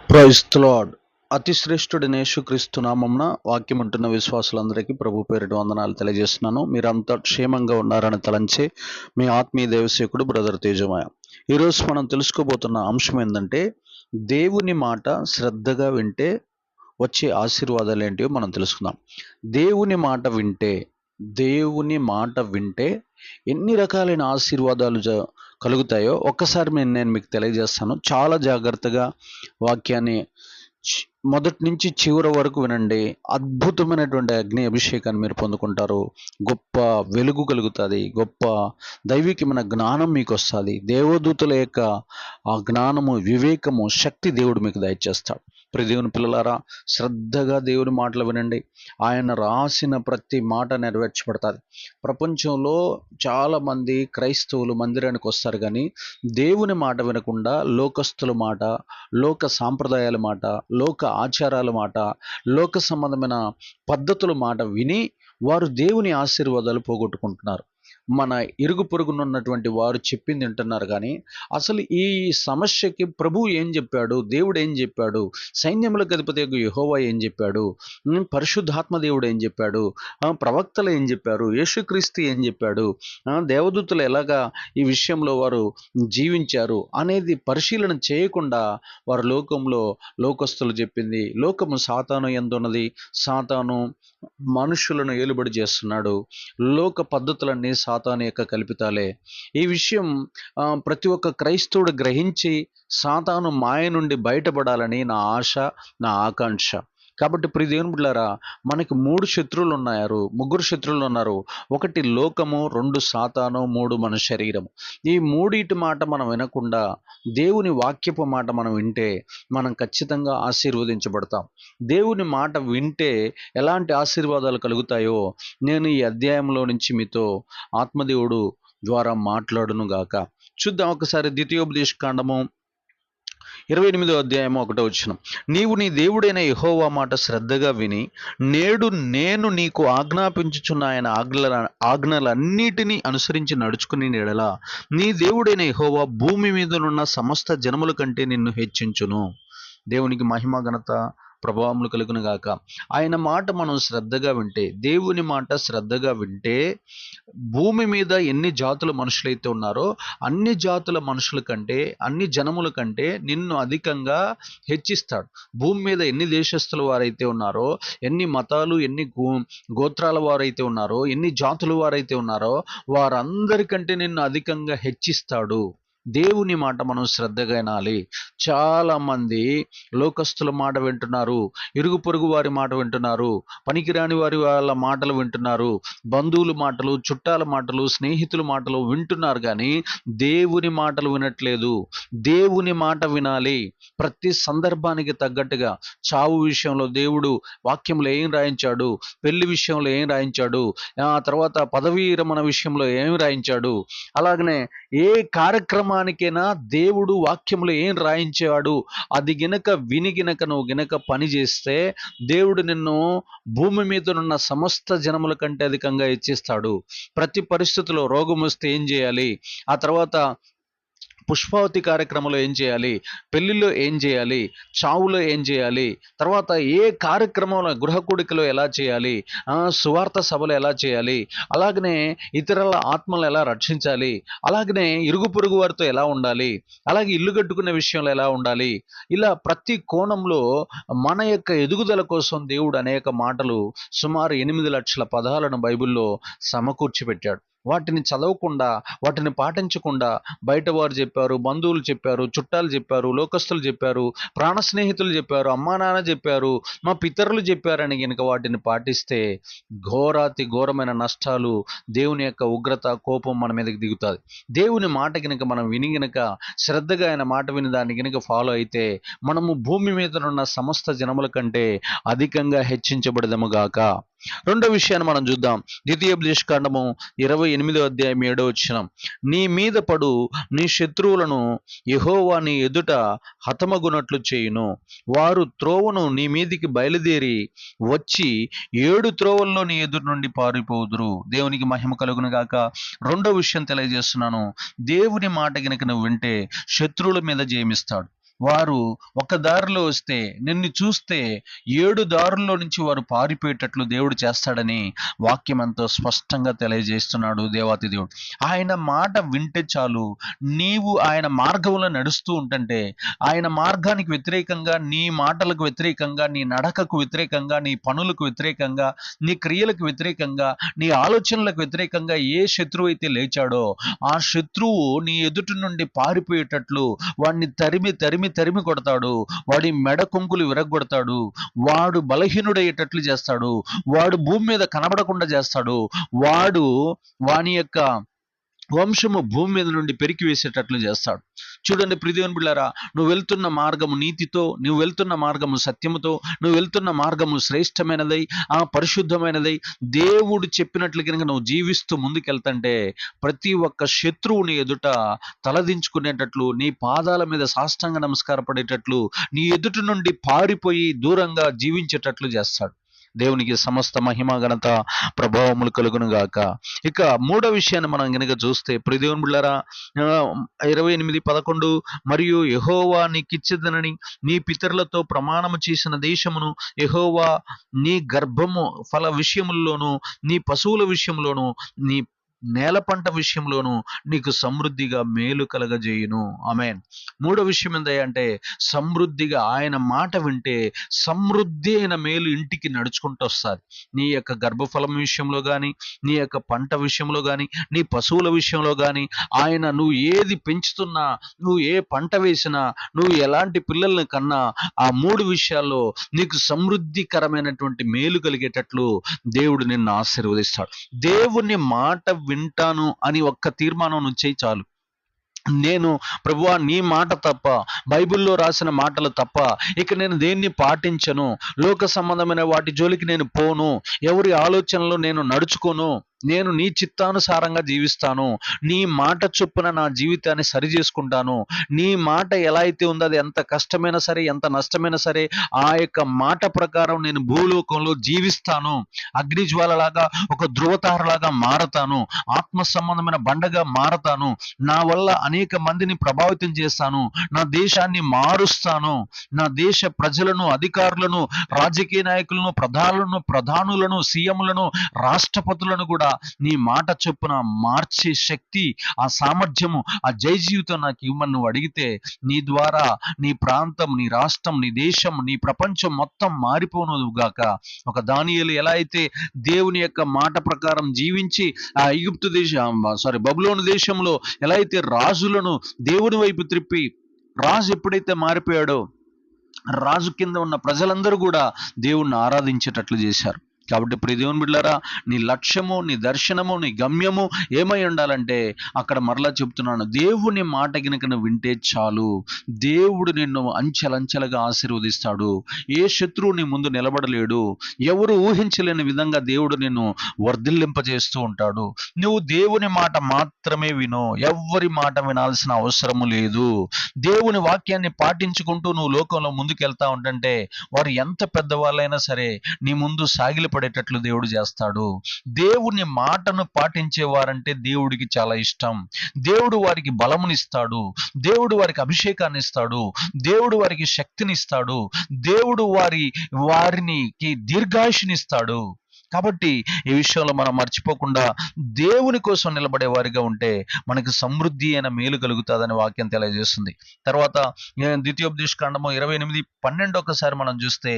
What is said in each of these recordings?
Praise the lord. అతి శ్రేష్ఠుడైన యేసుక్రీస్తు నామమున వాక్యం ఉంటున్న విశ్వాసులందరికీ ప్రభు పేరిట వందనాలు తెలియజేస్తున్నాను. మీరంతా క్షేమంగా ఉన్నారని తలంచి మీ ఆత్మీయ దైవసేవకుడు బ్రదర్ తేజమయ. ఈరోజు మనం తెలుసుకోబోతున్న అంశం ఏంటంటే, దేవుని మాట శ్రద్ధగా వింటే వచ్చే ఆశీర్వాదాలు ఏంటివో మనం తెలుసుకుందాం. దేవుని మాట వింటే దేవుని మాట వింటే ఎన్ని రకాలైన ఆశీర్వాదాలు కలుగుతాయో ఒక్కసారి నేను మీకు తెలియజేస్తాను. చాలా జాగ్రత్తగా వాక్యాన్ని మొదటి నుంచి చివరి వరకు వినండి. అద్భుతమైనటువంటి అగ్ని అభిషేకాన్ని మీరు పొందుకుంటారు. గొప్ప వెలుగు కలుగుతుంది. గొప్ప దైవికమైన జ్ఞానం మీకు వస్తుంది. దేవదూతల యొక్క ఆ జ్ఞానము, వివేకము, శక్తి దేవుడు మీకు దయచేస్తాడు. ప్రియ దేవుని పిల్లలారా, శ్రద్ధగా దేవుని మాటలు వినండి. ఆయన రాసిన ప్రతి మాట నెరవేర్చబడతాది. ప్రపంచంలో చాలామంది క్రైస్తవులు మందిరానికి వస్తారు, కానీ దేవుని మాట వినకుండా లోకస్తుల మాట, లోక సాంప్రదాయాల మాట, లోక ఆచారాల మాట, లోక సంబంధమైన పద్ధతుల మాట విని వారు దేవుని ఆశీర్వాదాలు పోగొట్టుకుంటున్నారు. మన ఇరుగు పొరుగునున్నటువంటి వారు చెప్పింది వింటున్నారు, కానీ అసలు ఈ సమస్యకి ప్రభువు ఏం చెప్పాడు, దేవుడు ఏం చెప్పాడు, సైన్యములకు అధిపతి యెహోవా ఏం చెప్పాడు, పరిశుద్ధాత్మ దేవుడు ఏం చెప్పాడు, ప్రవక్తలు ఏం చెప్పారు, యేసుక్రీస్తు ఏం చెప్పాడు, దేవదూతలు ఎలాగా ఈ విషయంలో వారు జీవించారు అనేది పరిశీలన చేయకుండా వారు లోకస్తులు చెప్పింది, లోకము సాతాను యందున్నది, సాతాను మనుషులను ఏలుబడి చేస్తున్నాడు, లోక పద్ధతులన్నీ సాతాను యొక్క కల్పితాలే. ఈ విషయం ప్రతి ఒక్క క్రైస్తవుడు గ్రహించి సాతాను మాయ నుండి బయటపడాలని నా ఆశ, నా ఆకాంక్ష. కాబట్టి ప్రియ దేవుని బిడ్డలారా, మనకి ముగ్గురు శత్రువులు ఉన్నారు. ఒకటి లోకము, రెండు సాతాను, మూడు మన శరీరం. ఈ మూడిటి మాట మనం వినకుండా దేవుని వాక్యపు మాట మనం వింటే మనం ఖచ్చితంగా ఆశీర్వదించబడతాం. దేవుని మాట వింటే ఎలాంటి ఆశీర్వాదాలు కలుగుతాయో నేను ఈ అధ్యాయంలో నుంచి మీతో ఆత్మదేవుడు ద్వారా మాట్లాడును గాక. చూద్దాం ఒకసారి. ద్వితీయోపదేశ కాండము 28వ అధ్యాయము 1వ వచనం. నీవు నీ దేవుడైన యెహోవా మాట శ్రద్ధగా విని నేడు నేను నీకు ఆజ్ఞాపించుచున్న ఆయన ఆజ్ఞలన్నిటినీ అనుసరించి నడుచుకుని ఎడల నీ దేవుడైన యెహోవా భూమి మీదనున్న సమస్త జనముల కంటే నిన్ను హెచ్చించును. దేవునికి మహిమ, ఘనత, ప్రభావములు కలుగును గాక. ఆయన మాట మనం శ్రద్ధగా వింటే, దేవుని మాట శ్రద్ధగా వింటే, భూమి మీద ఎన్ని జాతుల మనుషులైతే ఉన్నారో అన్ని జాతుల మనుషుల కంటే, అన్ని జనముల కంటే నిన్ను అధికంగా హెచ్చిస్తాడు. భూమి మీద ఎన్ని దేశస్తుల వారైతే ఉన్నారో, ఎన్ని మతాలు, ఎన్ని గోత్రాల వారైతే ఉన్నారో, ఎన్ని జాతుల వారైతే ఉన్నారో వారందరికంటే నిన్ను అధికంగా హెచ్చిస్తాడు. దేవుని మాట మనం శ్రద్ధగా వినాలి. చాలా మంది లోకస్తుల మాట వింటున్నారు, ఇరుగు పొరుగు వారి మాట వింటున్నారు, పనికిరాని వాళ్ళ మాటలు వింటున్నారు, బంధువుల మాటలు, చుట్టాల మాటలు, స్నేహితుల మాటలు వింటున్నారు, కానీ దేవుని మాటలు వినట్లేదు. దేవుని మాట వినాలి. ప్రతి సందర్భానికి తగ్గట్టుగా చావు విషయంలో దేవుడు వాక్యంలో ఏం రాయించాడు, పెళ్లి విషయంలో ఏం రాయించాడు, ఆ తర్వాత పదవీ విరమణ విషయంలో ఏం రాయించాడు, అలాగనే ఏ కార్యక్రమానికైనా దేవుడు వాక్యంలో ఏం రాయించాడు అది గినక నువ్వు గినక పని చేస్తే దేవుడు నిన్ను భూమి మీద ఉన్న సమస్త జనముల కంటే అధికంగా హెచ్చిస్తాడు. ప్రతి పరిస్థితిలో రోగం వస్తే ఏం చేయాలి, ఆ తర్వాత పుష్పావతి కార్యక్రమంలో ఏం చేయాలి, పెళ్లిలో ఏం చేయాలి, చావులో ఏం చేయాలి, తర్వాత ఏ కార్యక్రమంలో గృహ కూడికలో ఎలా చేయాలి, సువార్త సభలు ఎలా చేయాలి, అలాగనే ఇతరుల ఆత్మలను ఎలా రక్షించాలి, అలాగనే ఇరుగు పొరుగు వారితో ఎలా ఉండాలి, అలాగే ఇల్లు కట్టుకునే విషయంలో ఎలా ఉండాలి, ఇలా ప్రతి కోణంలో మన యొక్క ఎదుగుదల కోసం దేవుడు అనేక మాటలు, సుమారు 8 లక్షల పదాలను బైబిల్లో సమకూర్చి పెట్టాడు. వాటిని చదవకుండా, వాటిని పాటించకుండా బయట వారు చెప్పారు, బంధువులు చెప్పారు, చుట్టాలు చెప్పారు, లోకస్తులు చెప్పారు, ప్రాణ స్నేహితులు చెప్పారు, అమ్మా నాన్న చెప్పారు, మా పితరులు చెప్పారని కనుక వాటిని పాటిస్తే ఘోరమైన నష్టాలు, దేవుని యొక్క ఉగ్రత, కోపం మన మీదకి దిగుతుంది. దేవుని మాట కనుక మనం విని గనక శ్రద్ధగా ఆయన మాట విని దాన్ని కనుక ఫాలో అయితే మనము భూమి మీద ఉన్న సమస్త జనముల కంటే అధికంగా హెచ్చించబడదము గాక. రెండో విషయాన్ని మనం చూద్దాం. ద్వితీయోపదేశ కాండము 28వ అధ్యాయం 7వ వచనం. నీ మీద పడు నీ శత్రువులను యెహోవా నీ ఎదుట హతమగునట్లు చేయును. వారు త్రోవను నీ మీదికి బయలుదేరి వచ్చి 7 త్రోవల్లో నీ ఎదురు నుండి పారిపోదురు. దేవునికి మహిమ కలుగును గాక. రెండో విషయం తెలియజేస్తున్నాను. దేవుని మాట గనుక నువ్వు వింటే శత్రువుల మీద జయమిస్తాడు. వారు ఒక దారిలో వస్తే నిన్ను చూస్తే 7 దారుల్లో నుంచి వారు పారిపోయేటట్లు దేవుడు చేస్తాడని వాక్యం ఎంతో స్పష్టంగా తెలియజేస్తున్నాడు దేవాతి దేవుడు. ఆయన మాట వింటే చాలు, నీవు ఆయన మార్గంలో నడుస్తూ ఉంటుంటే, ఆయన మార్గానికి వ్యతిరేకంగా, నీ మాటలకు వ్యతిరేకంగా, నీ నడకకు వ్యతిరేకంగా, నీ పనులకు వ్యతిరేకంగా, నీ క్రియలకు వ్యతిరేకంగా, నీ ఆలోచనలకు వ్యతిరేకంగా ఏ శత్రువు అయితే లేచాడో ఆ శత్రువు నీ ఎదుటి నుండి పారిపోయేటట్లు వాడిని తరిమి తరిమి తరిమి కొడతాడు. వాడి మెడ కొంకులు విరగొడతాడు. వాడు బలహీనుడయ్యేటట్లు చేస్తాడు. వాడు భూమి మీద కనబడకుండా చేస్తాడు. వాని యొక్క వంశము భూమి మీద నుండి పెరికి వేసేటట్లు చేస్తాడు. చూడండి ప్రియదేవుని బిడ్డలారా, నువ్వు వెళ్తున్న మార్గము నీతితో, నువ్వు వెళ్తున్న మార్గము సత్యముతో, నువ్వు వెళ్తున్న మార్గము శ్రేష్టమైనదై పరిశుద్ధమైనదై దేవుడు చెప్పినట్లు కనుక నువ్వు జీవిస్తూ ముందుకెళ్తుంటే ప్రతి ఒక్క శత్రువుని ఎదుట తలదించుకునేటట్లు, నీ పాదాల మీద సాష్టాంగ నమస్కారపడేటట్లు, నీ ఎదుటి నుండి పారిపోయి దూరంగా జీవించేటట్లు చేస్తాడు. దేవునికి సమస్త మహిమ ఘనత ప్రభావములు కలుగును గాక. ఇక మూడో విషయాన్ని మనం గనుక చూస్తే ప్రియదేవుని బిడ్డలారా, 28:11 మరియు యెహోవా నీకిచ్చెదనని నీ పితరులతో ప్రమాణము చేసిన దేశమును యెహోవా నీ గర్భము ఫల విషయముల్లోనూ, నీ పశువుల విషయంలోనూ, నీ నేల పంట విషయంలోనూ నీకు సమృద్ధిగా మేలు కలగజేయును. ఆమేన్. మూడో విషయం ఏంటంటే సమృద్ధిగా ఆయన మాట వింటే సమృద్ధి అయిన మేలు ఇంటికి నడుచుకుంటూ వస్తుంది. నీ యొక్క గర్భఫలం విషయంలో కానీ, నీ యొక్క పంట విషయంలో కానీ, నీ పశువుల విషయంలో కానీ, ఆయన నువ్వు ఏది పెంచుతున్నా, నువ్వు ఏ పంట వేసినా, నువ్వు ఎలాంటి పిల్లల్ని కన్నా, ఆ 3 విషయాల్లో నీకు సమృద్ధికరమైనటువంటి మేలు కలిగేటట్లు దేవుడు నిన్ను ఆశీర్వదిస్తాడు. దేవుని మాట వింటాను అని ఒక్క తీర్మానం నువ్వు చేయి చాలు. నేను ప్రభువా నీ మాట తప్ప, బైబిల్లో రాసిన మాటలు తప్ప ఇక నేను దేన్ని పాటించను, లోక సంబంధమైన వాటి జోలికి నేను పోను, ఎవరి ఆలోచనలో నేను నడుచుకోను, నేను నీ చిత్తానుసారంగా జీవిస్తాను, నీ మాట చొప్పున నా జీవితాన్ని సరి చేసుకుంటాను, నీ మాట ఎలా అయితే ఉందో అది ఎంత కష్టమైనా సరే, ఎంత నష్టమైనా సరే ఆ యొక్క మాట ప్రకారం నేను భూలోకంలో జీవిస్తాను, అగ్నిజ్వాలలాగా ఒక ధృవతారలాగా మారతాను, ఆత్మ సంబంధమైన బండగా మారతాను, నా వల్ల అనేక మందిని ప్రభావితం చేస్తాను, నా దేశాన్ని మారుస్తాను, నా దేశ ప్రజలను, అధికారులను, రాజకీయ నాయకులను, ప్రధానులను, సీఎంలను, రాష్ట్రపతులను కూడా నీ మాట చొప్పున మార్చే శక్తి, ఆ సామర్థ్యము, ఆ జయ జీవితం నాకు ఇవ్వమని నువ్వు అడిగితే నీ ద్వారా నీ ప్రాంతం, నీ రాష్ట్రం, నీ దేశం, నీ ప్రపంచం మొత్తం మారిపోను గాక. ఒక దానియేలు ఎలా అయితే దేవుని యొక్క మాట ప్రకారం జీవించి ఆ బబులోను దేశంలో ఎలా అయితే రాజులను దేవుని వైపు త్రిప్పి, రాజు ఎప్పుడైతే మారిపోయాడో రాజు కింద ఉన్న ప్రజలందరూ కూడా దేవుణ్ణి ఆరాధించేటట్లు చేశారు. కాబట్టి ప్రియ దేవుని బిడ్డలారా, నీ లక్ష్యము, నీ దర్శనము, నీ గమ్యము ఏమై ఉండాలంటే అక్కడ మరలా చెప్తున్నాను, దేవుని మాట కనుక నువ్వు వింటే చాలు, దేవుడు నిన్ను అంచెలంచెలుగా ఆశీర్వదిస్తాడు. ఏ శత్రువు నీ ముందు నిలబడలేడు. ఎవరు ఊహించలేని విధంగా దేవుడు నిన్ను వర్ధిల్లింపజేస్తూ ఉంటాడు. నువ్వు దేవుని మాట మాత్రమే విను, ఎవ్వరి మాట వినాల్సిన అవసరము లేదు. దేవుని వాక్యాన్ని పాటించుకుంటూ నువ్వు లోకంలో ముందుకెళ్తా ఉంటుంటే వారు ఎంత పెద్దవాళ్ళైనా సరే నీ ముందు సాగిలపడేటట్లు దేవుడు చేస్తాడు. దేవుని మాటను పాటించేవారంటే దేవుడికి చాలా ఇష్టం. దేవుడు వారికి బలమునిస్తాడు, దేవుడు వారికి అభిషేకాన్ని ఇస్తాడు, దేవుడు వారికి శక్తినిస్తాడు, దేవుడు వారికి దీర్ఘాయుషునిస్తాడు. కాబట్టి ఈ విషయంలో మనం మర్చిపోకుండా దేవుని కోసం నిలబడే వారిగా ఉంటే మనకి సమృద్ధి అయిన మేలు కలుగుతుందని వాక్యం తెలియజేస్తుంది. తర్వాత ద్వితీయోపదేశకాండము 28:12 ఒకసారి మనం చూస్తే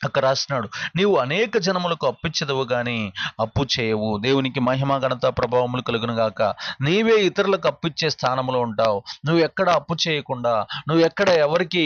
అక్కడ రాసినాడు, నీవు అనేక జనములకు అప్పిచ్చదవు గాని అప్పు చేయవు. దేవునికి మహిమ ఘనత ప్రభావములు కలుగును గాక. నీవే ఇతరులకు అప్పిచ్చే స్థానంలో ఉంటావు. నువ్వు ఎక్కడ అప్పు చేయకుండా, నువ్వు ఎక్కడ ఎవరికి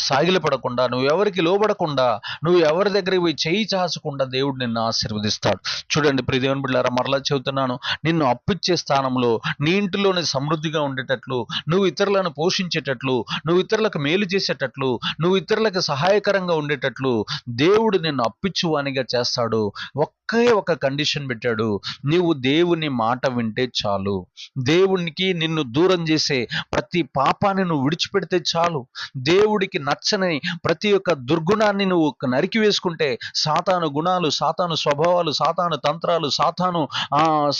సాగిలు పడకుండా, నువ్వు ఎవరికి లోబడకుండా, నువ్వు ఎవరి దగ్గరికి పోయి చేయి చాచకుండా దేవుడు నిన్ను ఆశీర్వదిస్తాడు. చూడండి ప్రియ దేవుని బిడ్డలారా, మరలా చెబుతున్నాను, నిన్ను అప్పిచ్చే స్థానంలో నీ ఇంటిలోనే సమృద్ధిగా ఉండేటట్లు, నువ్వు ఇతరులను పోషించేటట్లు, నువ్వు ఇతరులకు మేలు చేసేటట్లు, నువ్వు ఇతరులకు సహాయకరంగా ఉండేటట్లు దేవుడు నిన్ను అప్పిచ్చువానిగా చేస్తాడు. ఒక్క ఒకే ఒక కండిషన్ పెట్టాడు, నీవు దేవుని మాట వింటే చాలు. దేవునికి నిన్ను దూరం చేసే ప్రతి పాపాన్ని నువ్వు విడిచిపెడితే చాలు. దేవుడికి నచ్చని ప్రతి ఒక్క దుర్గుణాన్ని నువ్వు నరికి వేసుకుంటే, సాతాను గుణాలు, సాతాను స్వభావాలు, సాతాను తంత్రాలు,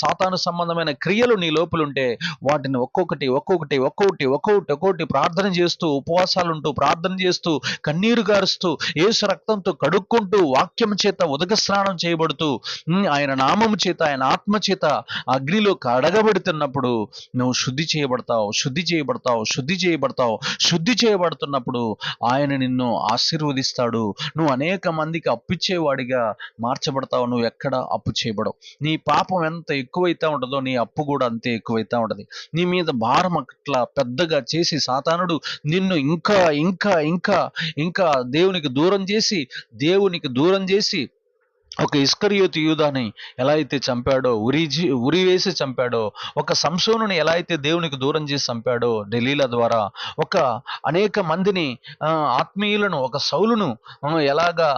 సాతాను సంబంధమైన క్రియలు నీ లోపలుంటే వాటిని ఒక్కొక్కటి ప్రార్థన చేస్తూ, ఉపవాసాలుంటూ, ప్రార్థన చేస్తూ, కన్నీరు గారుస్తూ, యేసు రక్తంతో కడుక్కుంటూ, వాక్యం చేత ఉదక స్నానం చేయబడుతూ, ఆయన నామము చేత, ఆయన ఆత్మ చేత అగ్నిలో కడగబడుతున్నప్పుడు నువ్వు శుద్ధి చేయబడుతున్నప్పుడు ఆయన నిన్ను ఆశీర్వదిస్తాడు. నువ్వు అనేక మందికి అప్పిచ్చేవాడిగా మార్చబడతావు. నువ్వు ఎక్కడ అప్పు చేయబడవు. నీ పాపం ఎంత ఎక్కువైతే ఉంటుందో నీ అప్పు కూడా అంతే ఎక్కువైతే ఉంటది. నీ మీద భారం అట్లా పెద్దగా చేసి సాతానుడు నిన్ను ఇంకా ఇంకా ఇంకా ఇంకా దేవునికి దూరం చేసి ఒక ఇస్కరియోతు యూదాని ఎలా అయితే చంపాడో, ఉరి వేసి చంపాడో, ఒక సంసోనుని ఎలా అయితే దేవునికి దూరం చేసి చంపాడో దెలీలా ద్వారా, ఒక అనేక మందిని ఆత్మీయులను, ఒక సౌలును ఎలాగా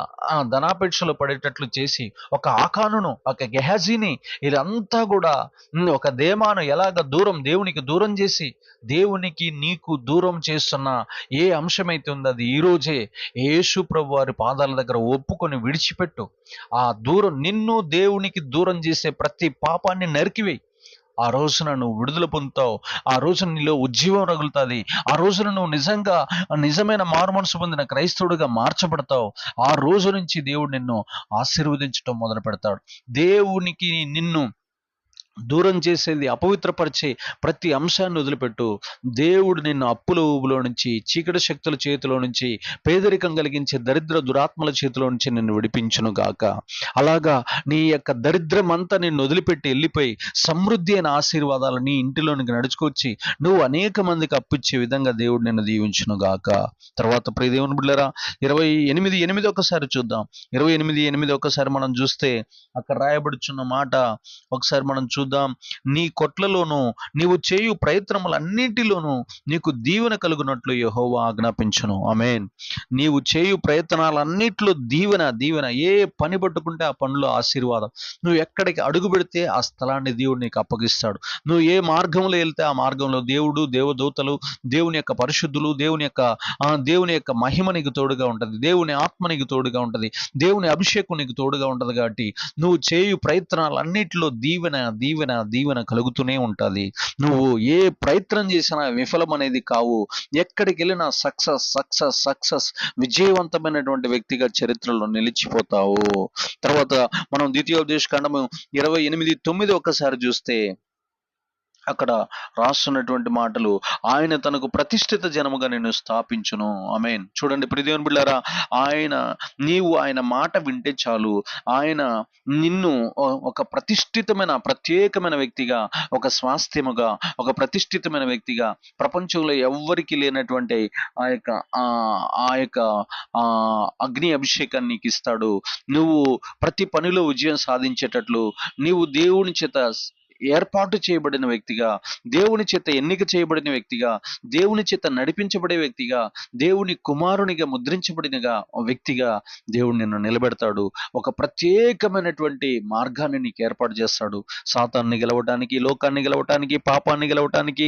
ధనాపేక్షలో పడేటట్లు చేసి, ఒక ఆకానును, ఒక గెహాజీని, ఇదంతా కూడా ఒక దేమాను ఎలాగ దేవునికి దూరం చేసి, దేవునికి నీకు దూరం చేస్తున్న ఏ అంశమైతే ఉందో అది ఈరోజే యేసు ప్రభు వారి పాదాల దగ్గర ఒప్పుకొని విడిచిపెట్టు. నిన్ను దేవునికి దూరం చేసే ప్రతి పాపాన్ని నరికివేయి. ఆ రోజున నువ్వు విడుదల పొందుతావు. ఆ రోజున నీలో ఉజ్జీవం రగులుతుంది. ఆ రోజున నువ్వు నిజమైన మారు మనసు పొందిన క్రైస్తవుడిగా మార్చబడతావు. ఆ రోజు నుంచి దేవుడు నిన్ను ఆశీర్వదించడం మొదలు పెడతాడు. దేవునికి నిన్ను దూరం చేసేది, అపవిత్రపరిచే ప్రతి అంశాన్ని వదిలిపెట్టు. దేవుడు నిన్ను అప్పుల ఊబులో నుంచి, చీకటి శక్తుల చేతిలో నుంచి, పేదరికం కలిగించే దరిద్ర దురాత్మల చేతిలో నుంచి నిన్ను విడిపించును గాక. అలాగా నీ యొక్క దరిద్రం అంతా నిన్ను వదిలిపెట్టి వెళ్ళిపోయి సమృద్ధి అయిన ఆశీర్వాదాలు నీ ఇంటిలోనికి నడుచుకొచ్చి నువ్వు అనేక మందికి అప్పిచ్చే విధంగా దేవుడు నిన్ను దీవించును గాక. తర్వాత ప్రియ దేవుని బిడ్డలారా, 28:8 ఒకసారి చూద్దాం. 28:8 ఒకసారి మనం చూస్తే అక్కడ రాయబడుచున్న మాట ఒకసారి మనం చూద్దాం. నీ కొట్లలోను నీవు చేయు ప్రయత్నములన్నిటిలోనూ నీకు దీవెన కలుగునట్లు యెహోవా ఆజ్ఞాపించును. ఆమేన్. నీవు చేయు ప్రయత్నాలన్నిట్లో దీవెన. ఏ పని పట్టుకుంటే ఆ పనిలో ఆశీర్వాదం. నువ్వు ఎక్కడికి అడుగు పెడితే ఆ స్థలాన్ని దేవుడు నీకు అప్పగిస్తాడు. నువ్వు ఏ మార్గంలో వెళ్తే ఆ మార్గంలో దేవుడు, దేవదూతలు, దేవుని యొక్క పరిశుద్ధులు, దేవుని యొక్క మహిమ నీకు తోడుగా ఉంటుంది. దేవుని ఆత్మ నీకు తోడుగా ఉంటుంది. దేవుని అభిషేకం నీకు తోడుగా ఉంటుంది. కాబట్టి నువ్వు చేయు ప్రయత్నాలన్నిటిలో దీవెన కలుగుతూనే ఉంటుంది. నువ్వు ఏ ప్రయత్నం చేసినా విఫలం అనేది కావు. ఎక్కడికి వెళ్ళినా సక్సెస్ విజయవంతమైనటువంటి వ్యక్తిగా చరిత్రలో నిలిచిపోతావు. తర్వాత మనం ద్వితీయోపదేశకాండము 28:9 ఒక్కసారి చూస్తే అక్కడ రాస్తున్నటువంటి మాటలు, ఆయన తనకు ప్రతిష్ఠిత జనముగా నిన్ను స్థాపించును. ఆమేన్. చూడండి ప్రియదేవుని బిడ్డలారా, నీవు ఆయన మాట వింటే చాలు, ఆయన నిన్ను ఒక ప్రత్యేకమైన వ్యక్తిగా, ఒక స్వాస్థ్యముగా, ఒక ప్రతిష్ఠితమైన వ్యక్తిగా, ప్రపంచంలో ఎవ్వరికి లేనటువంటి ఆ యొక్క అగ్ని అభిషేకాన్ని నీకు ఇస్తాడు. నువ్వు ప్రతి పనిలో విజయం సాధించేటట్లు, నీవు దేవుని చేత ఏర్పాటు చేయబడిన వ్యక్తిగా, దేవుని చేత ఎన్నిక చేయబడిన వ్యక్తిగా, దేవుని చేత నడిపించబడే వ్యక్తిగా, దేవుని కుమారునిగా ముద్రించబడిన వ్యక్తిగా దేవుడు నిన్ను నిలబెడతాడు. ఒక ప్రత్యేకమైనటువంటి మార్గాన్ని నీకు ఏర్పాటు చేస్తాడు. సాతాన్ని గెలవటానికి, లోకాన్ని గెలవటానికి, పాపాన్ని గెలవటానికి,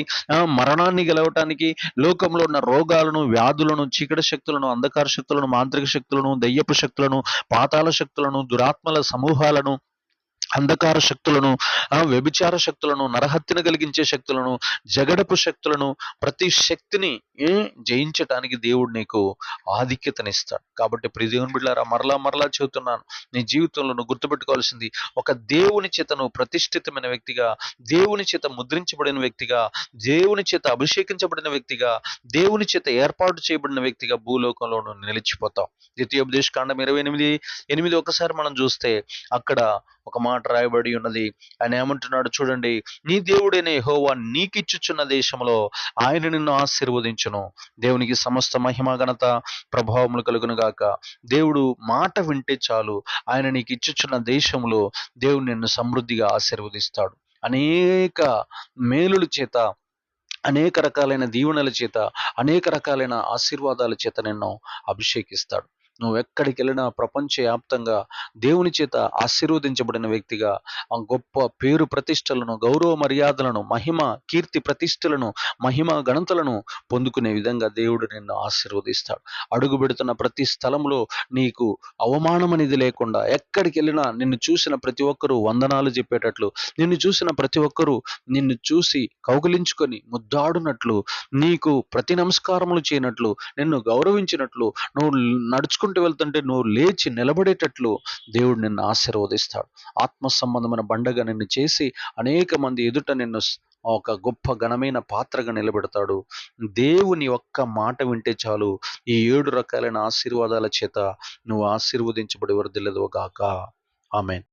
మరణాన్ని గెలవటానికి, లోకంలో ఉన్న రోగాలను, వ్యాధులను, చీకటి శక్తులను, అంధకార శక్తులను, మాంత్రిక శక్తులను, దయ్యపు శక్తులను, పాతాళ శక్తులను, దురాత్మల సమూహాలను, అంధకార శక్తులను, వ్యభిచార శక్తులను, నరహత్యను కలిగించే శక్తులను, జగడపు శక్తులను, ప్రతి శక్తిని జయించటానికి దేవుడు నీకు ఆధిక్యతనిస్తాడు. కాబట్టి ప్రియ దేవుని బిడ్డలారా, మరలా చెబుతున్నాను, నీ జీవితంలో నువ్వు గుర్తుపెట్టుకోవాల్సింది, ఒక దేవుని చేత నువ్వు ప్రతిష్ఠితమైన వ్యక్తిగా, దేవుని చేత ముద్రించబడిన వ్యక్తిగా, దేవుని చేత అభిషేకించబడిన వ్యక్తిగా, దేవుని చేత ఏర్పాటు చేయబడిన వ్యక్తిగా భూలోకంలో నువ్వు నిలిచిపోతావు. ద్వితీయోపదేశకాండం 28:8 ఒకసారి మనం చూస్తే అక్కడ ఒక మాట రాయబడి ఉన్నది. ఆయన ఏమంటున్నాడు చూడండి, నీ దేవుడైన యెహోవా నీకిచ్చుచున్న దేశంలో ఆయన నిన్ను ఆశీర్వదించును. దేవునికి సమస్త మహిమ, ఘనత, ప్రభావములు కలుగును గాక. దేవుడు మాట వింటే చాలు, ఆయన నీకు ఇచ్చుచున్న దేశంలో దేవుడు నిన్ను సమృద్ధిగా ఆశీర్వదిస్తాడు. అనేక మేలుల చేత, అనేక రకాలైన దీవెనల చేత, అనేక రకాలైన ఆశీర్వాదాల చేత నిన్ను అభిషేకిస్తాడు. నువ్వు ఎక్కడికి వెళ్ళినా ప్రపంచవ్యాప్తంగా దేవుని చేత ఆశీర్వదించబడిన వ్యక్తిగా, ఆ గొప్ప పేరు ప్రతిష్టలను, గౌరవ మర్యాదలను, మహిమ కీర్తి ప్రతిష్టలను, మహిమ ఘనతలను పొందుకునే విధంగా దేవుడు నిన్ను ఆశీర్వదిస్తాడు. అడుగు పెడుతున్న ప్రతి స్థలంలో నీకు అవమానం అనేది లేకుండా, ఎక్కడికి వెళ్ళినా నిన్ను చూసిన ప్రతి ఒక్కరూ వందనాలు చెప్పేటట్లు, నిన్ను చూసిన ప్రతి ఒక్కరూ నిన్ను చూసి కౌగిలించుకొని ముద్దాడునట్లు, నీకు ప్రతి నమస్కారములు చేయనట్లు, నిన్ను గౌరవించినట్లు, నువ్వు నడుచుకుంటూ వెళ్తుంటే నువ్వు లేచి నిలబడేటట్లు దేవుడు నిన్ను ఆశీర్వదిస్తాడు. ఆత్మ సంబంధమైన బండగా నిన్ను చేసి అనేక మంది ఎదుట నిన్ను ఒక గొప్ప ఘనమైన పాత్రగా నిలబెడతాడు. దేవుని ఒక్క మాట వింటే చాలు, ఈ 7 రకాలైన ఆశీర్వాదాల చేత నువ్వు ఆశీర్వదించబడి వర్ధిల్లదువు గాక. ఆమేన్.